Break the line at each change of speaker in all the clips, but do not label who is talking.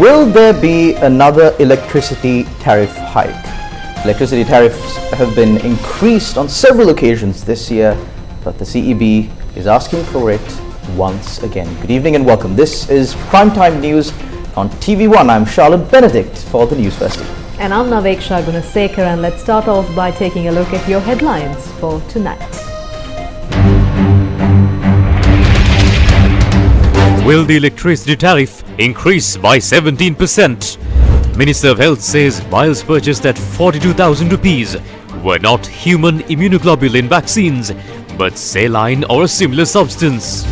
Will there be another electricity tariff hike? Electricity tariffs have been increased on several occasions this year, but the CEB is asking for it once again. Good evening and welcome. This is Primetime News on TV1. I'm Charlotte Benedict for the News First.
And I'm Naveksha Gunasekar, and let's start off by taking a look at your headlines for tonight.
Will the electricity tariff increase by 17%? Minister of Health says vials purchased at 42,000 rupees were not human immunoglobulin vaccines, but saline or a similar substance.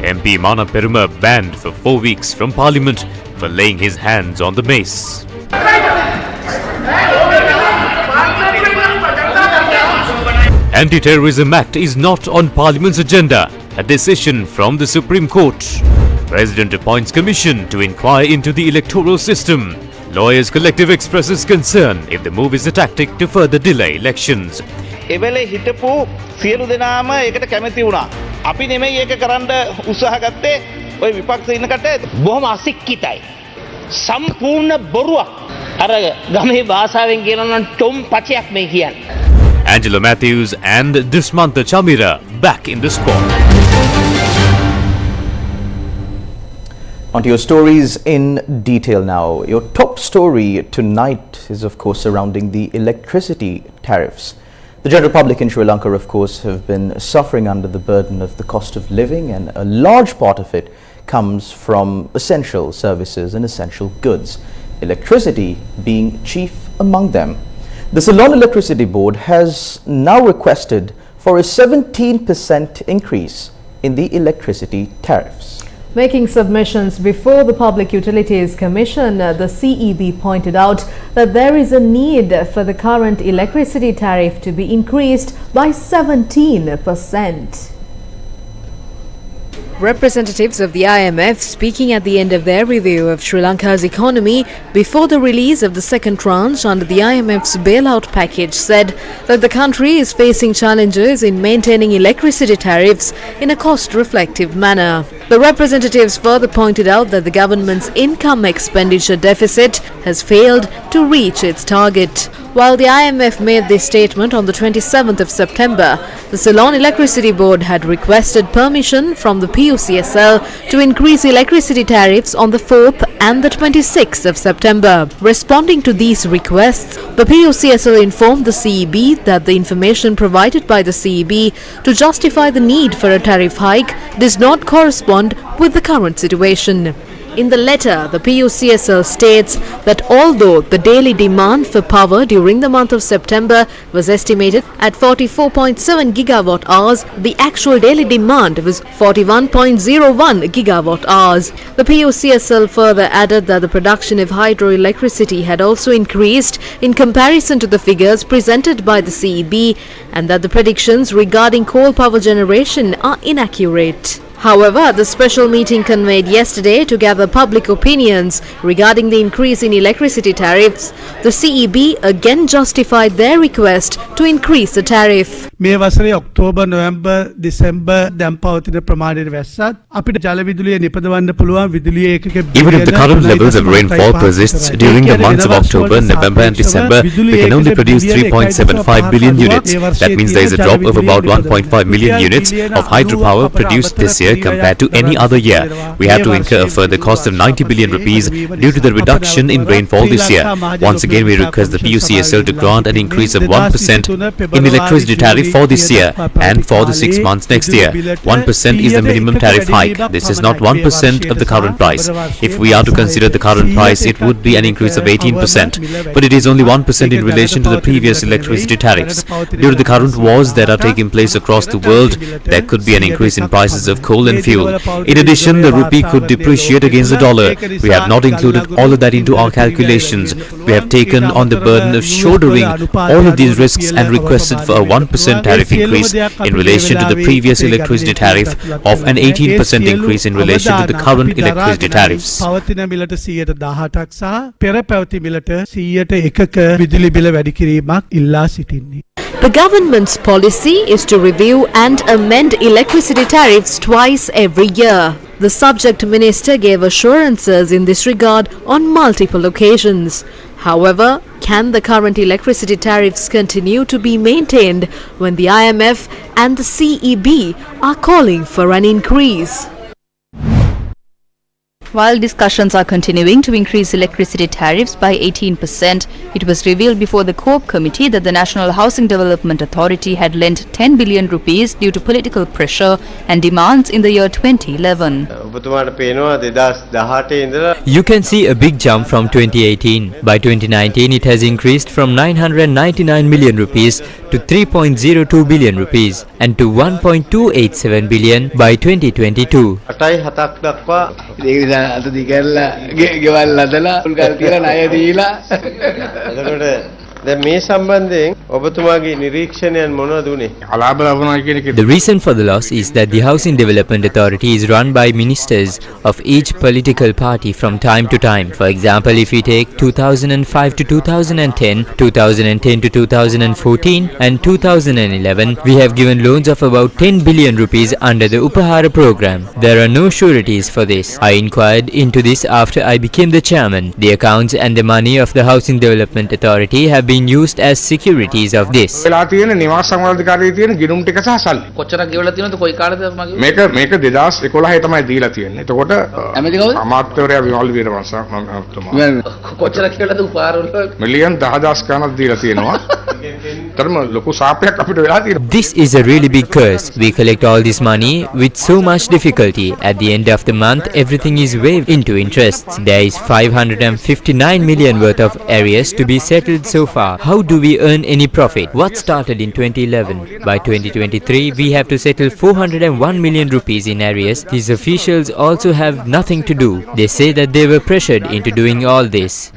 MP Mana Peruma banned for 4 weeks from Parliament for laying his hands on the mace. Anti-Terrorism Act is not on Parliament's agenda. A decision from the Supreme Court. President appoints commission to inquire into the electoral system. Lawyers Collective expresses concern if the move is a tactic to further delay elections.
එවෙලේ හිටපු සියලු දෙනාම ඒකට කැමති වුණා. අපි නෙමෙයි ඒක කරන්න උත්සාහ ගත්තේ. ඔය විපක්ෂ ඉන්නකට බොහොම අසික්කිතයි. සම්පූර්ණ බොරුවක්. අර ගමේ භාෂාවෙන් කියනවා නම් ටොම් පචයක් මේ කියන්නේ.
Angela Matthews and Dushmanta Chamira back in the spot.
On to your stories in detail now. Your top story tonight is, of course, surrounding the electricity tariffs. The general public in Sri Lanka, of course, have been suffering under the burden of the cost of living, and a large part of it comes from essential services and essential goods, electricity being chief among them. The Ceylon Electricity Board has now requested for a 17% increase in the electricity tariffs.
Making submissions before the Public Utilities Commission, the CEB pointed out that there is a need for the current electricity tariff to be increased by 17%. Representatives of the IMF speaking at the end of their review of Sri Lanka's economy before the release of the second tranche under the IMF's bailout package said that the country is facing challenges in maintaining electricity tariffs in a cost-reflective manner. The representatives further pointed out that the government's income expenditure deficit has failed to reach its target. While the IMF made this statement on the 27th of September, the Ceylon Electricity Board had requested permission from the PUCSL to increase electricity tariffs on the 4th and the 26th of September. Responding to these requests, the PUCSL informed the CEB that the information provided by the CEB to justify the need for a tariff hike does not correspond with the current situation. In the letter, the PUCSL states that although the daily demand for power during the month of September was estimated at 44.7 gigawatt hours, the actual daily demand was 41.01 gigawatt hours. The PUCSL further added that the production of hydroelectricity had also increased in comparison to the figures presented by the CEB, and that the predictions regarding coal power generation are inaccurate. However, the special meeting convened yesterday to gather public opinions regarding the increase in electricity tariffs. The CEB again justified their request to increase the tariff.
මේ වසරේ October November December දැන් පවතින ප්‍රමාණයට වැස්සත් අපිට ජල විදුලිය නිපදවන්න පුළුවන් විදුලිය ඒකක
Even if the current levels of rainfall persists during the months of October, November and December, we can only produce 3.75 billion units. That means there is a drop of about 1.5 million units of hydropower produced this year compared to any other year. We have to incur a further cost of 90 billion rupees due to the reduction in rainfall this year. Once again, we request the PUCSL to grant an increase of 1% in electricity tariff for this year and for the 6 months next year. 1% is the minimum tariff hike. This is not 1% of the current price. If we are to consider the current price, it would be an increase of 18%. But it is only 1% in relation to the previous electricity tariffs. Due to the current wars that are taking place across the world, there could be an increase in prices of coal and fuel. In addition, the rupee could depreciate against the dollar. We have not included all of that into our calculations. We have taken on the burden of shouldering all of these risks and requested for a 1% tariff increase in relation to the previous electricity tariff of an 18% increase in relation to the current electricity tariffs.
The government's policy is to review and amend electricity tariffs twice every year. The subject minister gave assurances in this regard on multiple occasions. However, can the current electricity tariffs continue to be maintained when the IMF and the CEB are calling for an increase?
While discussions are continuing to increase electricity tariffs by 18%, it was revealed before the COPE committee that the National Housing Development Authority had lent 10 billion rupees due to political pressure and demands in the year 2011.
You can see a big jump from 2018. By 2019, it has increased from 999 million rupees to 3.02 billion rupees and to 1.287 billion by 2022. The reason for the loss is that the Housing Development Authority is run by ministers of each political party from time to time. For example, if we take 2005 to 2010, 2010 to 2014 and 2011, we have given loans of about 10 billion rupees under the Upahara program. There are no sureties for this. I inquired into this after I became the chairman. The accounts and the money of the Housing Development Authority have been used as securities of this. This is a really big curse. We collect all this money with so much difficulty. At the end of the month, everything is waived into interests. There is 559 million worth of arrears to be settled so far. How do we earn any profit? What started in 2011? By 2023, we have to settle 401 million rupees in arrears. These officials also have nothing to do. They say that they were pressured into doing all this.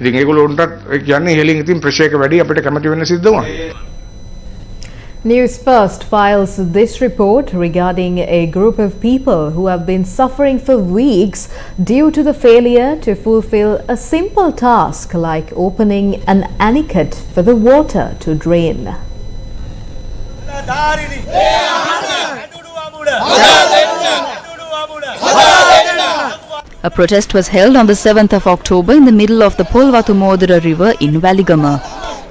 News First files this report regarding a group of people who have been suffering for weeks due to the failure to fulfill a simple task like opening an anicut for the water to drain.
A protest was held on the 7th of October in the middle of the Polvatumodara river in Waligama.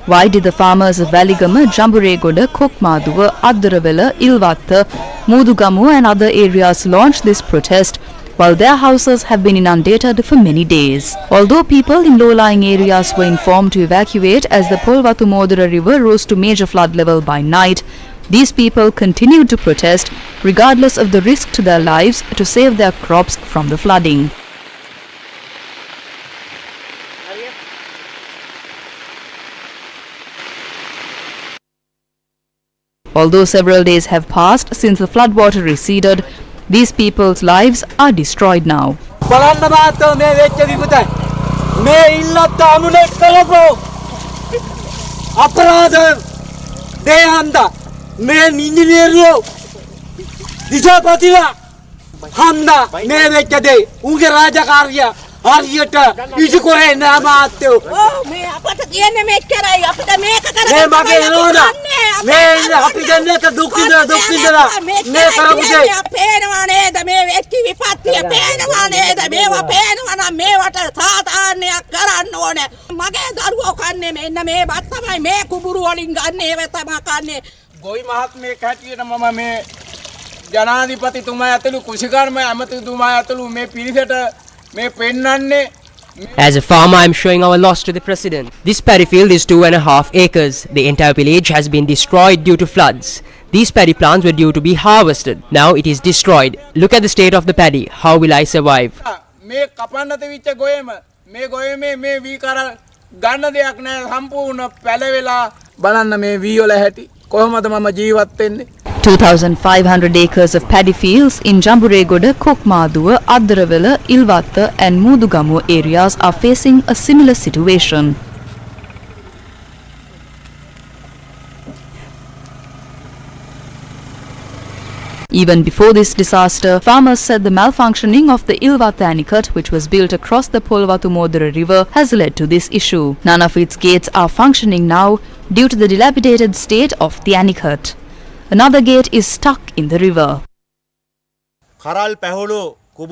Why did the farmers of Waligama, Jamburegoda, Kokmaduwa, Addarawala, Ilwatta, Mudugamu and other areas launch this protest while their houses have been inundated for many days? Although people in low-lying areas were informed to evacuate as the Polvatumodara river rose to major flood level by night, these people continued to protest regardless of the risk to their lives to save their crops from the flooding. Although several days have passed since the floodwater receded, these people's lives are destroyed now.
As a farmer, I am showing our loss to the president. This paddy field is 2.5 acres. The entire village has been destroyed due to floods. These paddy plants were due to be harvested. Now it is destroyed. Look at the state of the paddy. How will I survive?
කොහොමද මම ජීවත් වෙන්නේ
2,500 acres of paddy fields in Jamburegoda, Kokmaduwa, Addarawala, Ilwatta and Mudugamu areas are facing a similar situation. Even before this disaster, farmers said the malfunctioning of the Ilwatta anicut, which was built across the Polvatumodara river, has led to this issue. None of its gates are functioning now due to the dilapidated state of the anicut. Another gate is stuck in the river.
කරල් පැහුණු
When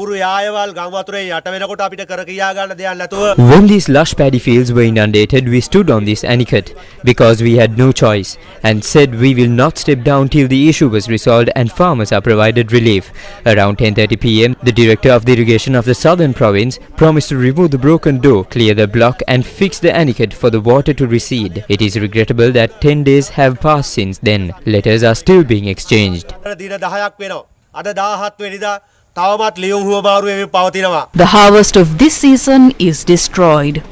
these lush paddy fields were inundated, we stood on this anicut because we had no choice and said we will not step down till the issue was resolved and farmers are provided relief. Around 10:30 p.m, the director of the irrigation of the southern province promised to remove the broken door, clear the block and fix the anicut for the water to recede. It is regrettable that 10 days have passed since then. Letters are still being exchanged.
The harvest of this season is destroyed.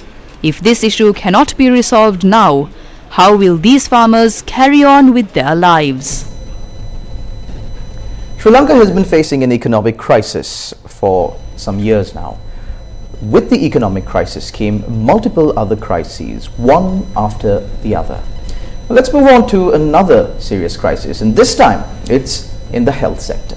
If this issue cannot be resolved now, how will these farmers carry on with their lives?
Sri Lanka has been facing an economic crisis for some years now. With the economic crisis came multiple other crises, one after the other. Let's move on to another serious crisis, and this time it's in the health sector.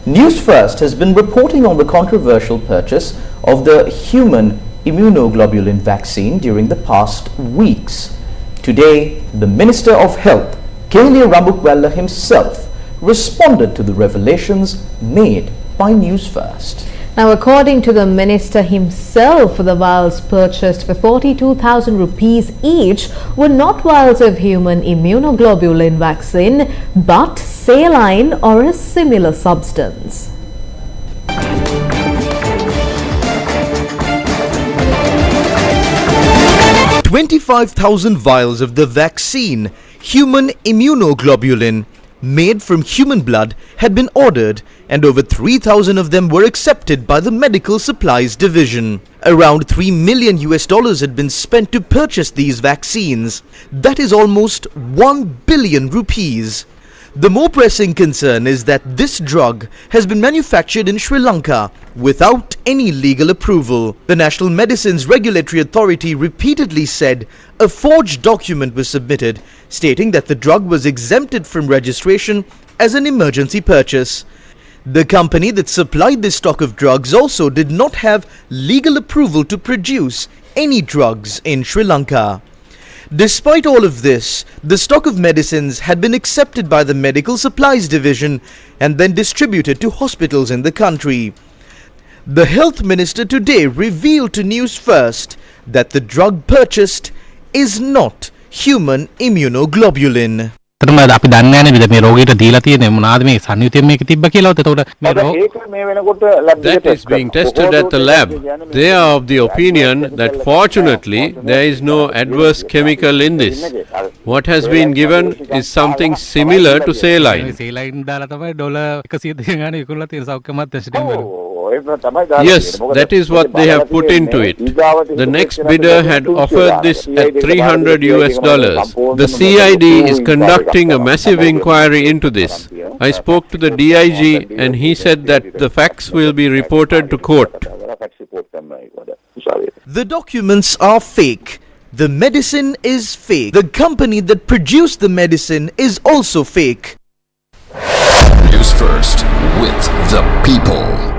News First has been reporting on the controversial purchase of the human immunoglobulin vaccine during the past weeks. Today, the Minister of Health, Kelia Rambukwella himself, responded to the revelations made by News First.
Now, according to the minister himself, the vials purchased for 42,000 rupees each were not vials of human immunoglobulin vaccine, but saline or a similar substance.
25,000 vials of the vaccine, human immunoglobulin, made from human blood had been ordered, and over 3,000 of them were accepted by the Medical Supplies Division. Around $3 million had been spent to purchase these vaccines. That is almost 1 billion rupees. The more pressing concern is that this drug has been manufactured in Sri Lanka without any legal approval. The National Medicines Regulatory Authority repeatedly said a forged document was submitted stating that the drug was exempted from registration as an emergency purchase. The company that supplied this stock of drugs also did not have legal approval to produce any drugs in Sri Lanka. Despite all of this, the stock of medicines had been accepted by the Medical Supplies Division and then distributed to hospitals in the country. The Health Minister today revealed to News First that the drug purchased is not human immunoglobulin.
අපි දන්නේ නැහැ නේද මේ රෝගීට දීලා තියෙන්නේ මොනවාද මේ සංයුතියෙන් මේක තිබ්බ කියලා. එතකොට මේ
that is being tested at the lab. They are of the opinion that fortunately there is no adverse chemical in this. What has been given is something similar to saline.
saline දාලා තමයි dollar 130 ගාන විකුණලා තියෙන සෞඛ්‍යමත් ප්‍රතිষ্ঠাන වල.
Yes, that is what they have put into it. The next bidder had offered this at $300. The CID is conducting a massive inquiry into this. I spoke to the DIG and he said that the facts will be reported to court.
The documents are fake. The medicine is fake. The company that produced the medicine is also fake.
News First with the people.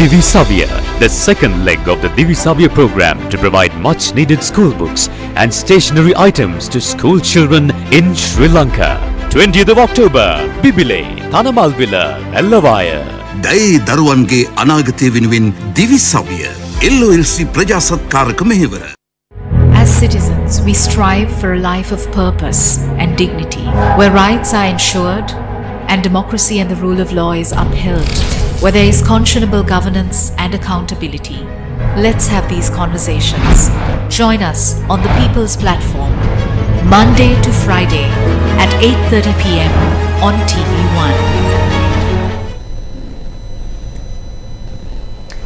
Divi Savya, the second leg of the Divi Savya program to provide much needed school books and stationery items to school children in Sri Lanka. 20th of October, Bibile, Thanamalvila, Ellavaya.
Dai Darwange Anagate Winwin Divi Savya, LOLC Prajasatkaraka Mehevara.
As citizens, we strive for a life of purpose and dignity, where rights are ensured and democracy and the rule of law is upheld, where there is conscionable governance and accountability. Let's have these conversations. Join us on the People's Platform, Monday to Friday at 8:30 p.m. on TV1.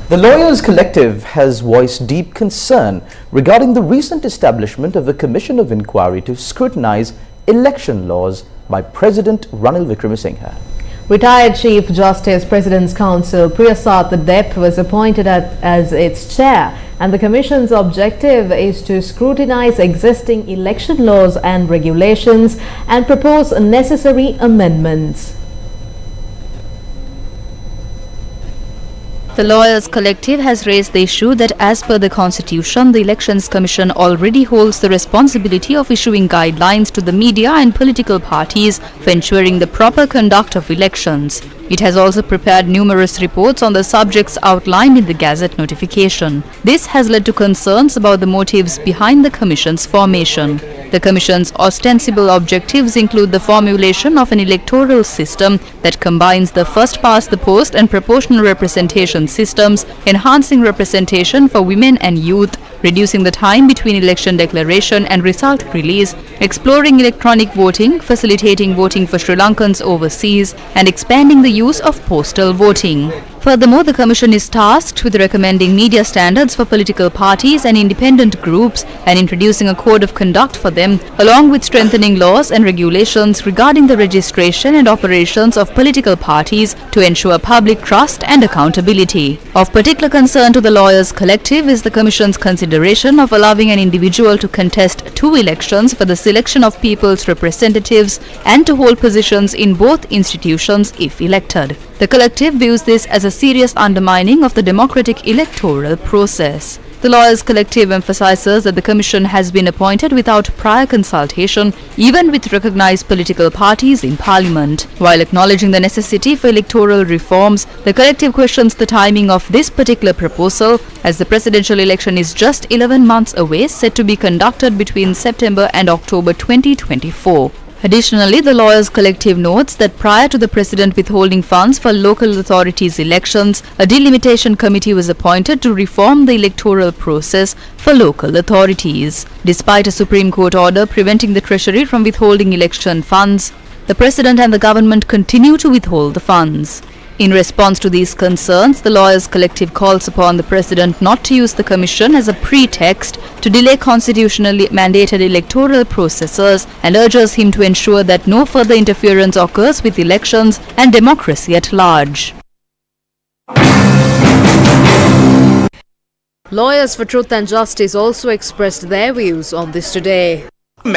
The Lawyers Collective has voiced deep concern regarding the recent establishment of a commission of inquiry to scrutinize election laws by President Ranil Wickremesinghe.
Retired Chief Justice President's Counsel Priyasad Dep was appointed as its chair, and the commission's objective is to scrutinize existing election laws and regulations and propose necessary amendments.
The Lawyers Collective has raised the issue that as per the Constitution, the Elections Commission already holds the responsibility of issuing guidelines to the media and political parties for ensuring the proper conduct of elections. It has also prepared numerous reports on the subjects outlined in the Gazette notification. This has led to concerns about the motives behind the Commission's formation. The Commission's ostensible objectives include the formulation of an electoral system that combines the first-past-the-post and proportional representation systems, enhancing representation for women and youth, reducing the time between election declaration and result release, exploring electronic voting, facilitating voting for Sri Lankans overseas, and expanding the use of postal voting. Furthermore, the Commission is tasked with recommending media standards for political parties and independent groups and introducing a code of conduct for them, along with strengthening laws and regulations regarding the registration and operations of political parties to ensure public trust and accountability. Of particular concern to the Lawyers Collective is the Commission's consideration of allowing an individual to contest 2 elections for the selection of people's representatives and to hold positions in both institutions if elected. The collective views this as a serious undermining of the democratic electoral process. The Lawyers Collective emphasizes that the Commission has been appointed without prior consultation, even with recognized political parties in Parliament. While acknowledging the necessity for electoral reforms, the collective questions the timing of this particular proposal, as the presidential election is just 11 months away, set to be conducted between September and October 2024. Additionally, the Lawyers Collective notes that prior to the President withholding funds for local authorities' elections, a delimitation committee was appointed to reform the electoral process for local authorities. Despite a Supreme Court order preventing the Treasury from withholding election funds, the President and the government continue to withhold the funds. In response to these concerns, the Lawyers Collective calls upon the President not to use the Commission as a pretext to delay constitutionally mandated electoral processes and urges him to ensure that no further interference occurs with elections and democracy at large.
Lawyers for Truth and Justice also expressed their views on this today.
We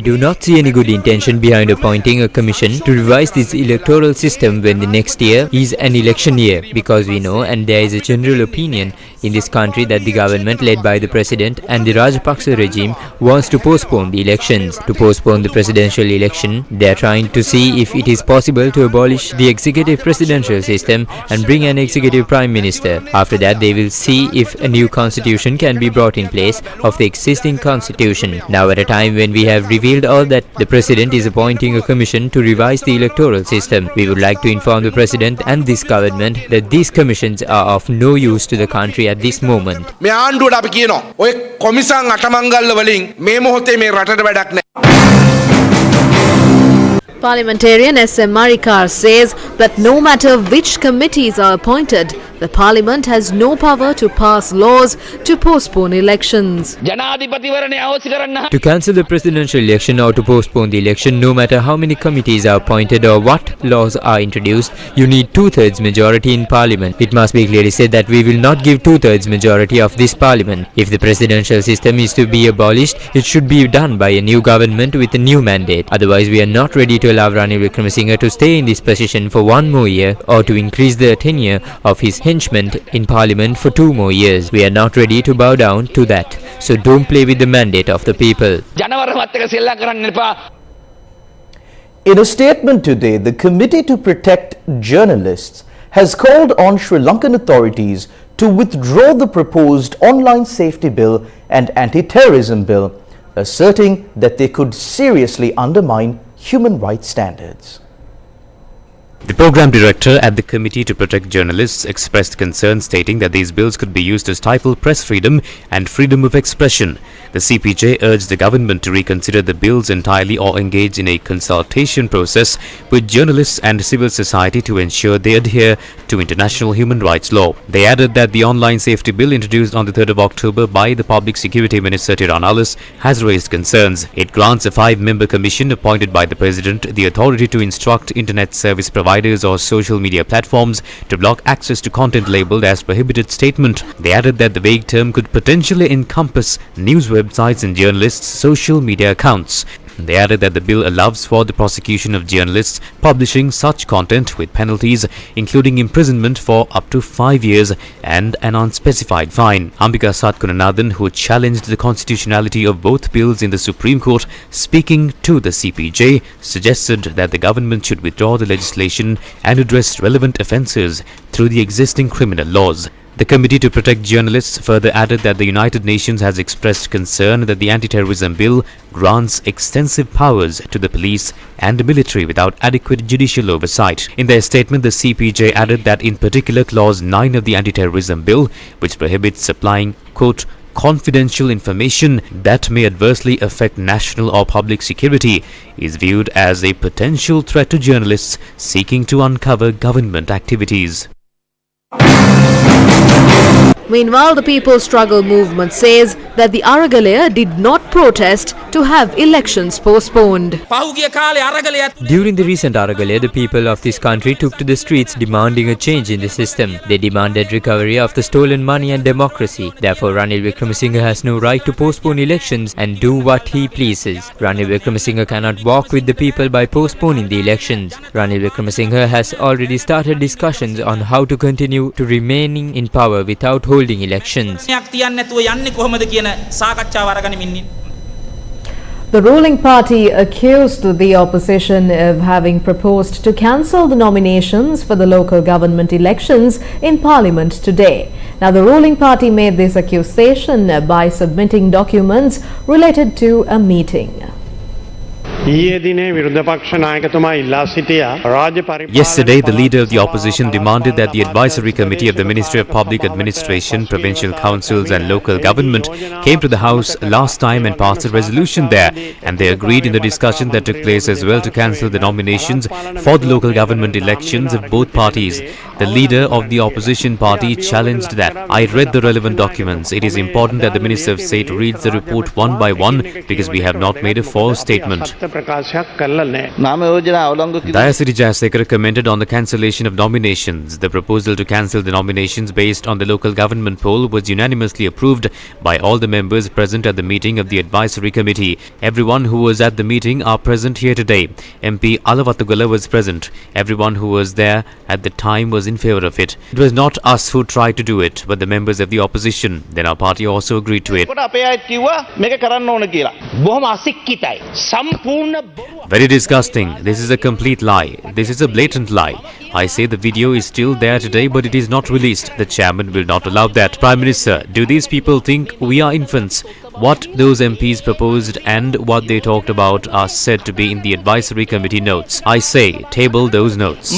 do not see any good intention behind appointing a commission to revise this electoral system when the next year is an election year, because we know and there is a general opinion in this country that the government led by the President and the Rajapaksa regime wants to postpone the elections. To postpone the presidential election, they are trying to see if it is possible to abolish the executive presidential system and bring an executive prime minister. After that, they will see if a new constitution can be brought in place of the existing constitution. Now, at a time when we have revealed all that, the President is appointing a commission to revise the electoral system. We would like to inform the President and this government that these commissions are of no use to the country at this moment.
Parliamentarian S.M. Marikar says that no matter which committees are appointed, the Parliament has no power to pass laws to postpone elections.
To cancel the presidential election or to postpone the election, no matter how many committees are appointed or what laws are introduced, you need 2/3 majority in Parliament. It must be clearly said that we will not give 2/3 majority of this Parliament. If the presidential system is to be abolished, it should be done by a new government with a new mandate. Otherwise, we are not ready to allow Ranil Wickremesinghe to stay in this position for 1 more year or to increase the tenure of his henchman in Parliament for 2 more years. We are not ready to bow down to that. So don't play with the mandate of the people.
In a statement today, the Committee to Protect Journalists has called on Sri Lankan authorities to withdraw the proposed online safety bill and anti-terrorism bill, asserting that they could seriously undermine human rights standards.
The program director at the Committee to Protect Journalists expressed concern, stating that these bills could be used to stifle press freedom and freedom of expression. The CPJ urged the government to reconsider the bills entirely or engage in a consultation process with journalists and civil society to ensure they adhere to international human rights law. They added that the online safety bill introduced on the 3rd of October by the Public Security Minister Tiranalis has raised concerns. It grants a 5-member commission appointed by the President the authority to instruct internet service providers or social media platforms to block access to content labeled as prohibited statement. They added that the vague term could potentially encompass news websites and journalists' social media accounts. They added that the bill allows for the prosecution of journalists publishing such content with penalties including imprisonment for up to 5 years and an unspecified fine. Ambika Satkunanathan, who challenged the constitutionality of both bills in the Supreme Court, speaking to the CPJ, suggested that the government should withdraw the legislation and address relevant offences through the existing criminal laws. The Committee to Protect Journalists further added that the United Nations has expressed concern that the anti-terrorism bill grants extensive powers to the police and military without adequate judicial oversight. In their statement, the CPJ added that in particular Clause 9 of the anti-terrorism bill, which prohibits supplying, quote, confidential information that may adversely affect national or public security, is viewed as a potential threat to journalists seeking to uncover government activities.
Meanwhile, the People's Struggle Movement says that the Aragalaya did not protest to have elections postponed.
During the recent Aragalaya, the people of this country took to the streets demanding a change in the system. They demanded recovery of the stolen money and democracy. Therefore, Ranil Wickremesinghe has no right to postpone elections and do what he pleases. Ranil Wickremesinghe cannot walk with the people by postponing the elections. Ranil Wickremesinghe has already started discussions on how to continue to remaining in power without holding elections.
The ruling party accused the opposition of having proposed to cancel the nominations for the local government elections in Parliament today. Now, the ruling party made this accusation by submitting documents related to a meeting.
Yesterday, the leader of the opposition demanded that the advisory committee of the Ministry of Public Administration, provincial councils and local government came to the House last time and passed a resolution there, and they agreed in the discussion that took place as well to cancel the nominations for the local government elections of both parties. The leader of the opposition party challenged that. I read the relevant documents. It is important that the Minister of State reads the report one by one because we have not made a false statement. Dayasiri Jayasekara commented on the cancellation of nominations. The proposal to cancel the nominations based on the local government poll was unanimously approved by all the members present at the meeting of the advisory committee. Everyone who was at the meeting are present here today. MP Alavatugala was present. Everyone who was there at the time was in favour of it. It was not us who tried to do it, but the members of the opposition. Then our party also agreed to it. Very disgusting. This is a complete lie. This is a blatant lie. I say the video is still there today, but it is not released. The chairman will not allow that. Prime Minister, do these people think we are infants? What those MPs proposed and what they talked about are said to be in the advisory committee notes. I say, table those notes.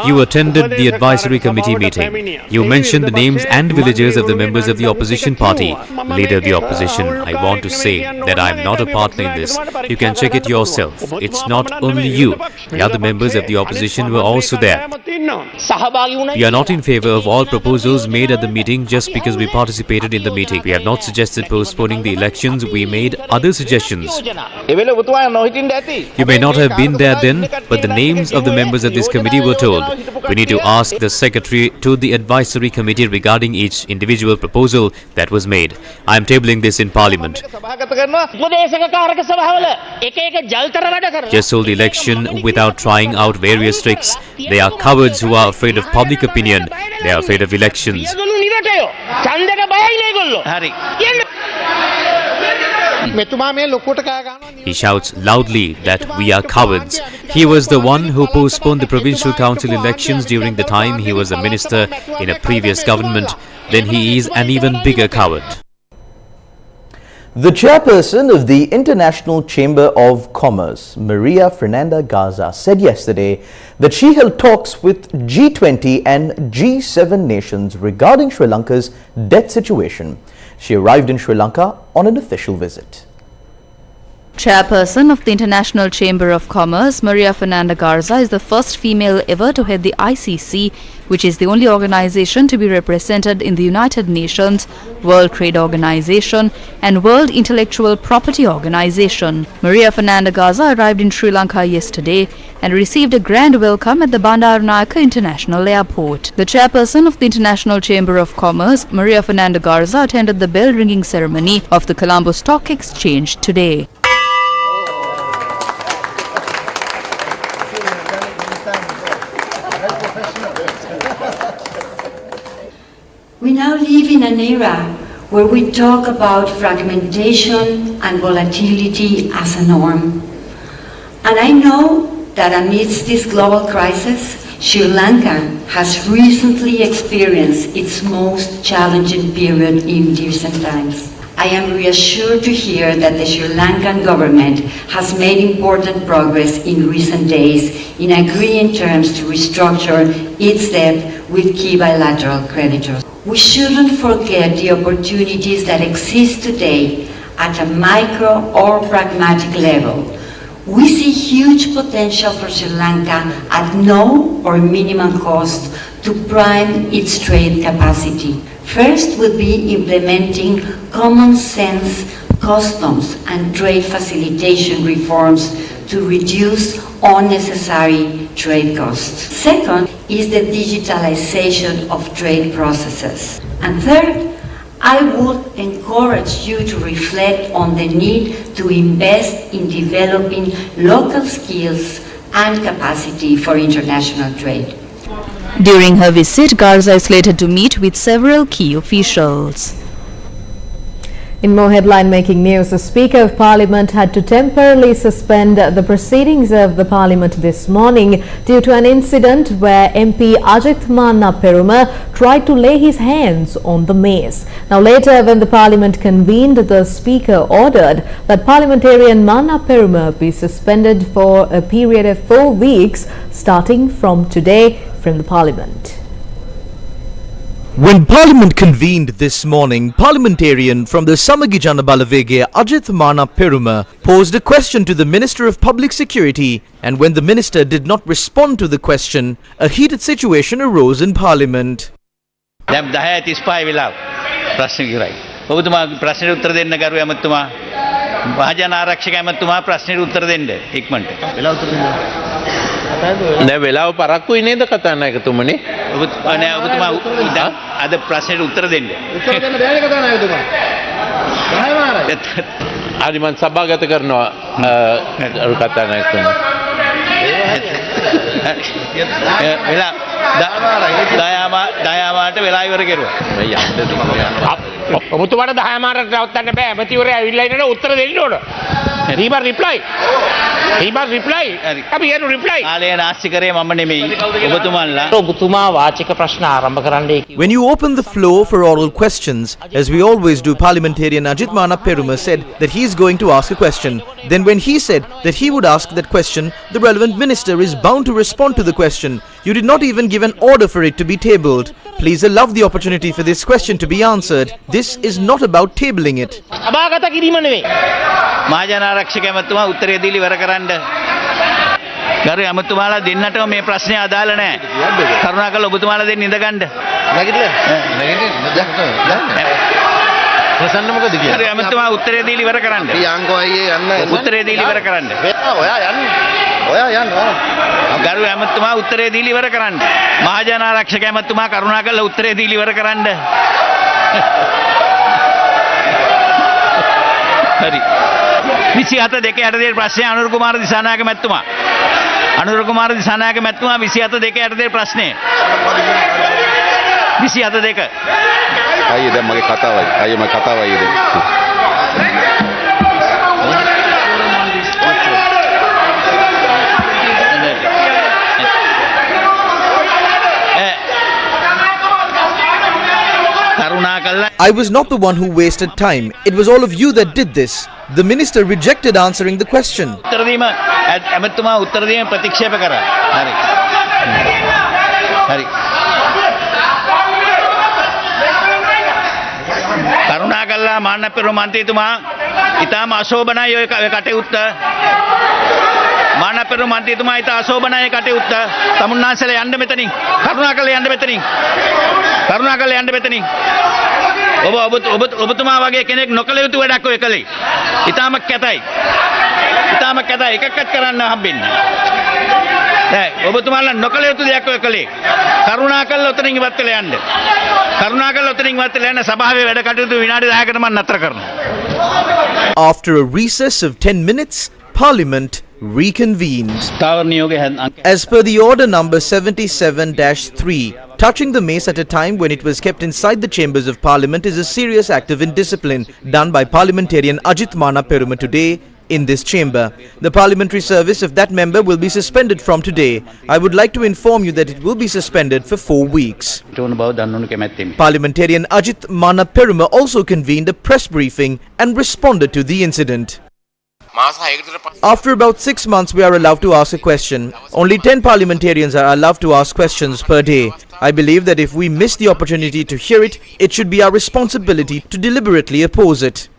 You attended the advisory committee meeting. You mentioned the names and villages of the members of the opposition party. Leader of the opposition, I want to say that I am not a partner in this. You can check it yourself. It's not only you. The other members of the opposition were also there. We are not in favour of all proposals made at the meeting just because we participated in the meeting. We have not suggested postponing the elections. We made other suggestions. You may not have been there then, but the names of the members of this committee were told. We need to ask the secretary to the advisory committee regarding each individual proposal that was made. I am tabling this in Parliament. Just hold the election without trying out various tricks. They are cowards who are afraid of public opinion. They are afraid of elections. He shouts loudly that we are cowards. He was the one who postponed the provincial council elections during the time he was a minister in a previous government. Then he is an even bigger coward.
The chairperson of the International Chamber of Commerce, Maria Fernanda Garza, said yesterday that she held talks with G20 and G7 nations regarding Sri Lanka's debt situation. She arrived in Sri Lanka on an official visit.
Chairperson of the International Chamber of Commerce, Maria Fernanda Garza, is the first female ever to head the ICC, which is the only organization to be represented in the United Nations, World Trade Organization and World Intellectual Property Organization. Maria Fernanda Garza arrived in Sri Lanka yesterday and received a grand welcome at the Bandaranaike International Airport. The chairperson of the International Chamber of Commerce, Maria Fernanda Garza, attended the bell-ringing ceremony of the Colombo Stock Exchange today.
We now live in an era where we talk about fragmentation and volatility as a norm. And I know that amidst this global crisis, Sri Lanka has recently experienced its most challenging period in recent times. I am reassured to hear that the Sri Lankan government has made important progress in recent days in agreeing terms to restructure its debt with key bilateral creditors. We shouldn't forget the opportunities that exist today at a micro or pragmatic level. We see huge potential for Sri Lanka at no or minimum cost to prime its trade capacity. First would be implementing common sense customs and trade facilitation reforms to reduce unnecessary trade costs. Second is the digitalization of trade processes. And third, I would encourage you to reflect on the need to invest in developing local skills and capacity for international trade.
During her visit, Garza is slated to meet with several key officials.
In more headline-making news, the Speaker of Parliament had to temporarily suspend the proceedings of the Parliament this morning due to an incident where MP Ajith Manna Peruma tried to lay his hands on the mace. Now later, when the Parliament convened, the Speaker ordered that Parliamentarian Manna Peruma be suspended for a period of 4 weeks starting from today from the Parliament.
When Parliament convened this morning, parliamentarian from the Samagijana Balavege Ajith Manna Peruma posed a question to the Minister of Public Security, and when the minister did not respond to the question, a heated situation arose in Parliament.
දැන් 10:35 වෙලාව ප්‍රශ්න ඉවරයි. ඔබතුමා ප්‍රශ්නෙට උත්තර දෙන්න ගරු ඇමතුමා. මහජන ආරක්ෂක ඇමතුමා ප්‍රශ්නෙට උත්තර දෙන්න ඉක්මනට. වෙලාව උත්තර දෙන්න.
දැන් වෙලාව පරක්කුයි නේද කතානායකතුමනි?
ඔබතුමා අද ප්‍රශ්නෙට උත්තර දෙන්න.
උත්තර දෙන්න බැහැ කතානායකතුමා. හරි මම සභාගත කරනවා කතානායකතුමා.
වෙලා දයාමාට වෙලා ඉවර කෙරුවා.
ඔබතුමාට 10 මාරට නවත්තන්න බෑ. ඇමතිවරයා ඇවිල්ලා ඉන්නට උත්තර දෙන්න ඕන. He must reply. He must reply. අපි යන reply.
ආලය නාස්ති කරේ මම නෙමෙයි. ඔබතුමාලා.
ඔබතුමා වාචික ප්‍රශ්න ආරම්භ කරන්නයි.
When you open the floor for oral questions, as we always do, parliamentarian Ajith Manna Peruma said that he is going to ask a question. Then when he said that he would ask that question, the relevant minister is bound to respond to the question. You did not even give an order for it to be tabled. Please allow the opportunity for this question to be answered. This is not about tabling it.
සභාගත කිරීම නෙවෙයි.
මහජන ආරක්ෂක ඇමතුමා උත්තරය දීලා ඉවර කරන්න. ගරු ඇමතුමාලා දෙන්නටම මේ ප්‍රශ්නේ අදාළ නැහැ. කරුණාකරලා ඔබතුමාලා දෙන්න ඉඳගන්න. නැගිටලා. ප්‍රසන්න මොකද කියන්නේ? ගරු ඇමතුමා උත්තරය දීලා ඉවර කරන්න.
යංකෝ අයියේ යන්න.
උත්තරය දීලා ඉවර කරන්න.
ඔයා යන්න. ඔයා යන්න.
ගරු ඇමතුමා උත්තරය දීලා ඉවර කරන්න. මහජන ආරක්ෂක ඇමතුමා කරුණාකරලා උත්තරය දීලා ඉවර කරන්න. හරි. 27 යටතේ ප්‍රශ්නය අනුර කුමාර දිසානායක මැතිතුමා. අනුර කුමාර දිසානායක මැතිතුමා 27 යටතේ ප්‍රශ්නය. 27
අයියේ දැන් මගේ කතාවයි. අයියේ මගේ කතාවයි දැන්.
I was not the one who wasted time. It was all of you that did this. The minister rejected answering the question.
උත්තර දීම ඇමතුමා උත්තර දීම ප්‍රතික්ෂේප කරා. හරි. හරි. කරුණාකරලා මාන්න පෙරමුණ මන්ත්‍රීතුමා ඉතාම අශෝභනයි ඔය කටයුත්ත. මානපෙරු මන්ත්‍රීතුමා ඉතා අශෝභනයි කටයුත්ත. තමුන්නාන්සලා යන්න මෙතනින්. කරුණාකරලා යන්න මෙතනින්. කරුණාකරලා යන්න මෙතනින්. ඔබතුමා වගේ කෙනෙක් නොකළ යුතු වැඩක් ඔය කළේ. ඉතාම කැතයි. ඉතාම කැතයි. එකක්වත් කරන්න හම්බෙන්නේ නැහැ. ඔබතුමාලා නොකළ යුතු දෙයක් ඔය කළේ. කරුණාකරලා උතනින් ඉවත් වෙලා යන්න. කරුණාකරලා උතනින් ඉවත් වෙලා යන්න. සභාවේ වැඩ කටයුතු විනාඩි 10කට මම නතර කරනවා.
After a recess of 10 minutes, Parliament reconvened. As per the order number 77-3, touching the mace at a time when it was kept inside the chambers of Parliament is a serious act of indiscipline done by parliamentarian Ajith Mana Peruma today in this chamber. The parliamentary service of that member will be suspended from today. I would like to inform you that it will be suspended for 4 weeks. Parliamentarian Ajith Mana Peruma also convened a press briefing and responded to the incident. After about 6 months, we are allowed to ask a question. Only 10 parliamentarians are allowed to ask questions per day. I believe that if we miss the opportunity to hear it, it should be our responsibility to deliberately oppose it.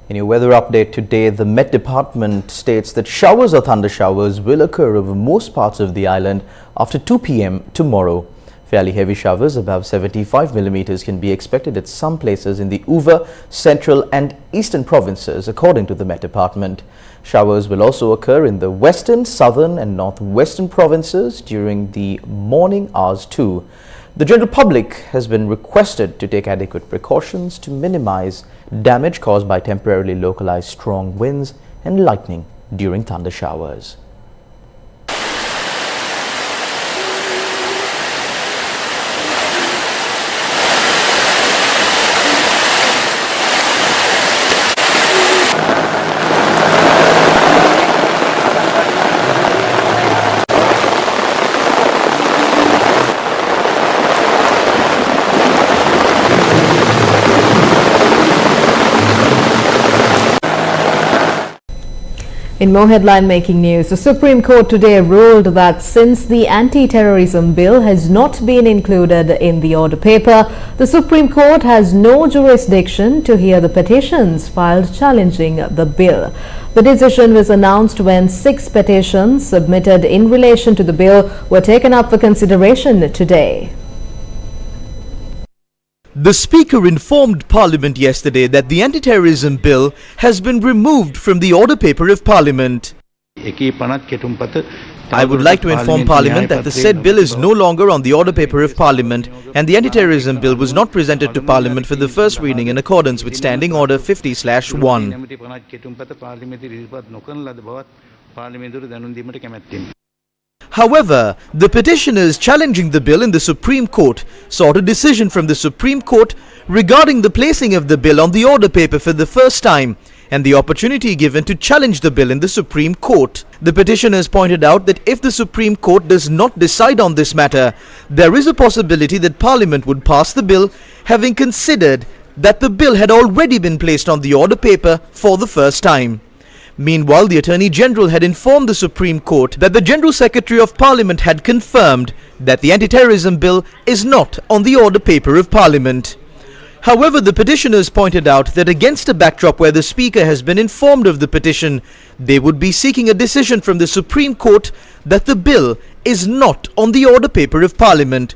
In your weather update today, the Met Department states that showers or thunder showers will occur over most parts of the island after 2 p.m. tomorrow. Fairly heavy showers above 75 millimeters can be expected at some places in the Uva, Central and Eastern provinces, according to the Met Department. Showers will also occur in the Western, Southern and Northwestern provinces during the morning hours too. The general public has been requested to take adequate precautions to minimize damage caused by temporarily localized strong winds and lightning during thunder showers.
In more headline-making news, the Supreme Court today ruled that since the anti-terrorism bill has not been included in the order paper, the Supreme Court has no jurisdiction to hear the petitions filed challenging the bill. The decision was announced when 6 petitions submitted in relation to the bill were taken up for consideration today.
The Speaker informed Parliament yesterday that the anti-terrorism bill has been removed from the order paper of Parliament. I would like to inform Parliament that the said bill is no longer on the order paper of Parliament and the anti-terrorism bill was not presented to Parliament for the first reading in accordance with Standing Order 50/1. However, the petitioners challenging the bill in the Supreme Court sought a decision from the Supreme Court regarding the placing of the bill on the order paper for the first time and the opportunity given to challenge the bill in the Supreme Court. The petitioners pointed out that if the Supreme Court does not decide on this matter, there is a possibility that Parliament would pass the bill, having considered that the bill had already been placed on the order paper for the first time. Meanwhile, the Attorney General had informed the Supreme Court that the General Secretary of Parliament had confirmed that the anti-terrorism bill is not on the order paper of Parliament. However, the petitioners pointed out that against a backdrop where the Speaker has been informed of the petition, they would be seeking a decision from the Supreme Court that the bill is not on the order paper of Parliament.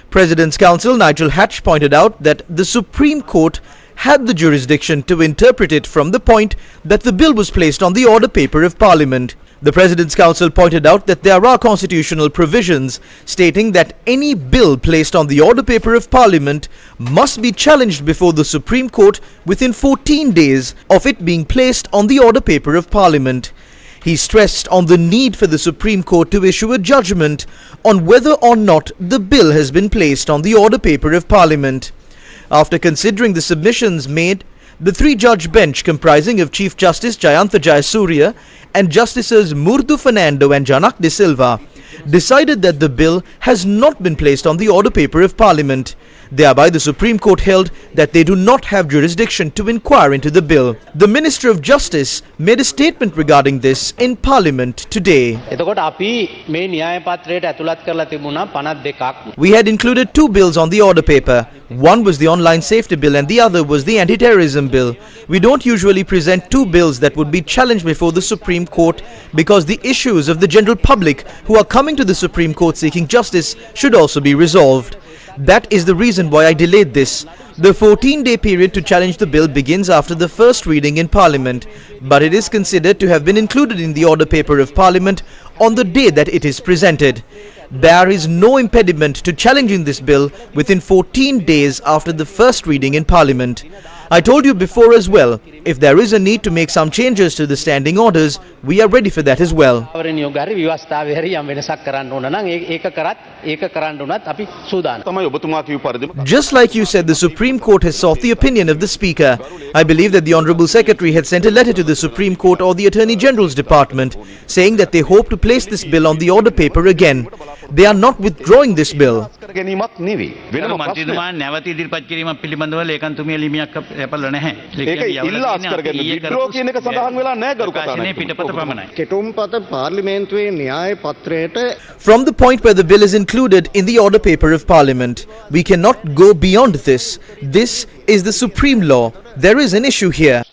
President's Counsel Nigel Hatch pointed out that the Supreme Court had the jurisdiction to interpret it from the point that the bill was placed on the order paper of Parliament. The President's Counsel pointed out that there are constitutional provisions stating that any bill placed on the order paper of Parliament must be challenged before the Supreme Court within 14 days of it being placed on the order paper of Parliament. He stressed on the need for the Supreme Court to issue a judgment on whether or not the bill has been placed on the order paper of Parliament. After considering the submissions made, the 3-judge bench comprising of Chief Justice Jayantha Jayasuriya and Justices Murthu Fernando and Janak De Silva decided that the bill has not been placed on the order paper of Parliament. Thereby, the Supreme Court held that they do not have jurisdiction to inquire into the bill. The Minister of Justice made a statement regarding this in Parliament today. We had included two bills on the order paper. One was the online safety bill and the other was the anti-terrorism bill. We don't usually present two bills that would be challenged before the Supreme Court because the issues of the general public who are coming to the Supreme Court seeking justice should also be resolved. That is the reason why I delayed this. The 14-day period to challenge the bill begins after the first reading in Parliament, but it is considered to have been included in the order paper of Parliament on the day that it is presented. There is no impediment to challenging this bill within 14 days after the first reading in Parliament. I told you before as well, if there is a need to make some changes to the standing orders, we are ready for that as well. Just like you said, the Supreme Court has sought the opinion of the Speaker. I believe that the Honourable Secretary had sent a letter to the Supreme Court or the Attorney General's Department saying that they hope to place this bill on the order paper again. They are not withdrawing this bill. From the point where the bill is included in the order paper of Parliament, we cannot go beyond this. This is the supreme law. There is an issue here.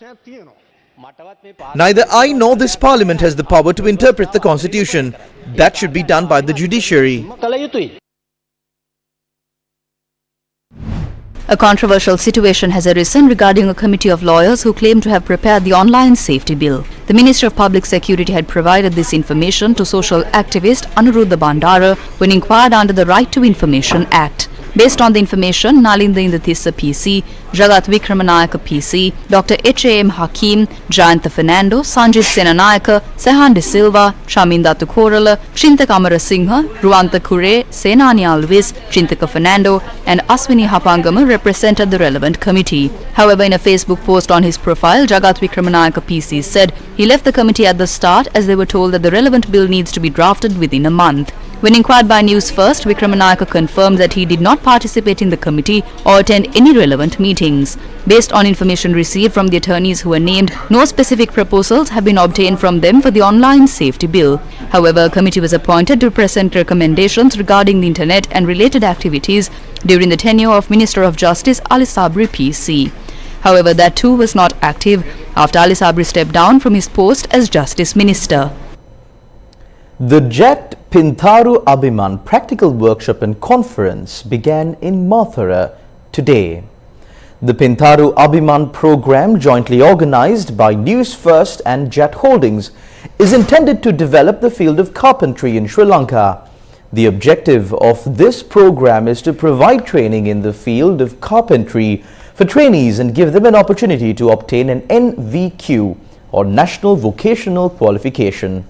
Neither I nor this Parliament has the power to interpret the Constitution. That should be done by the judiciary.
A controversial situation has arisen regarding a committee of lawyers who claim to have prepared the online safety bill. The Minister of Public Security had provided this information to social activist Anuruddha Bandara when inquired under the Right to Information Act. Based on the information, Nalinda Indathissa PC, Jagat Vikramanayaka PC, Dr. H.A.M. Hakim, Jayantha Fernando, Sanjit Senanayaka, Sehan De Silva, Chamindatu Korala, Chintaka Amarasinghe, Ruanta Kure, Senani Alvis, Chintaka Fernando and Aswini Hapangama represented the relevant committee. However, in a Facebook post on his profile, Jagat Vikramanayaka PC said he left the committee at the start as they were told that the relevant bill needs to be drafted within a month. When inquired by News First, Vikramanayaka confirmed that he did not participate in the committee or attend any relevant meetings. Based on information received from the attorneys who were named, no specific proposals have been obtained from them for the online safety bill. However, a committee was appointed to present recommendations regarding the internet and related activities during the tenure of Minister of Justice Ali Sabri PC. However, that too was not active after Ali Sabri stepped down from his post as Justice Minister.
The JET Pintu Aban Practical Workshop and Conference began in Mathura today. The Pintu Aban program, jointly organized by News First and JET Holdings, is intended to develop the field of carpentry in Sri Lanka. The objective of this program is to provide training in the field of carpentry for trainees and give them an opportunity to obtain an NVQ or National Vocational Qualification.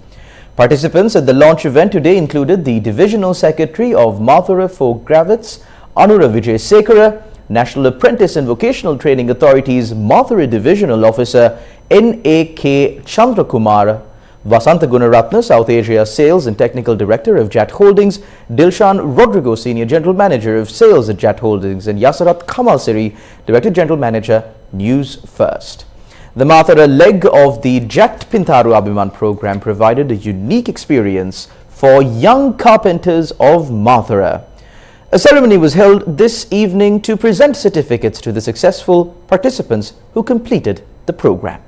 Participants at the launch event today included the Divisional Secretary of Mathura for Graduates, Anura Vijay Sekara, National Apprentice and Vocational Training Authority's Mathura Divisional Officer N.A.K. Chandrakumar, Vasanta Gunaratna, South Asia Sales and Technical Director of JET Holdings, Dilshan Rodrigo, Senior General Manager of Sales at JET Holdings, and Yasarat Kamalsiri, Director General Manager, News First. The Mathura leg of the JET Pintu Aban program provided a unique experience for young carpenters of Mathura. A ceremony was held this evening to present certificates to the successful participants who completed the program.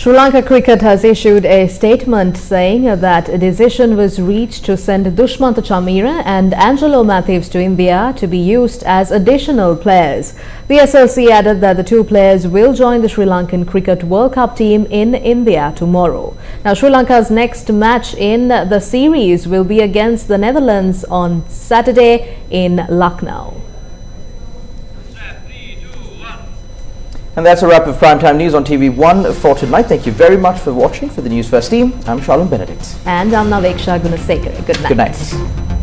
Sri Lanka Cricket has issued a statement saying that a decision was reached to send Dushmantha Chameera and Angelo Matthews to India to be used as additional players. The SLC added that the two players will join the Sri Lankan Cricket World Cup team in India tomorrow. Now, Sri Lanka's next match in the series will be against the Netherlands on Saturday in Lucknow.
And that's a wrap of Primetime News on TV1 for tonight. Thank you very much for watching. For the News First team, I'm Shalom Benedict.
And I'm Naveksha Gunasekara. Good night.
Good night.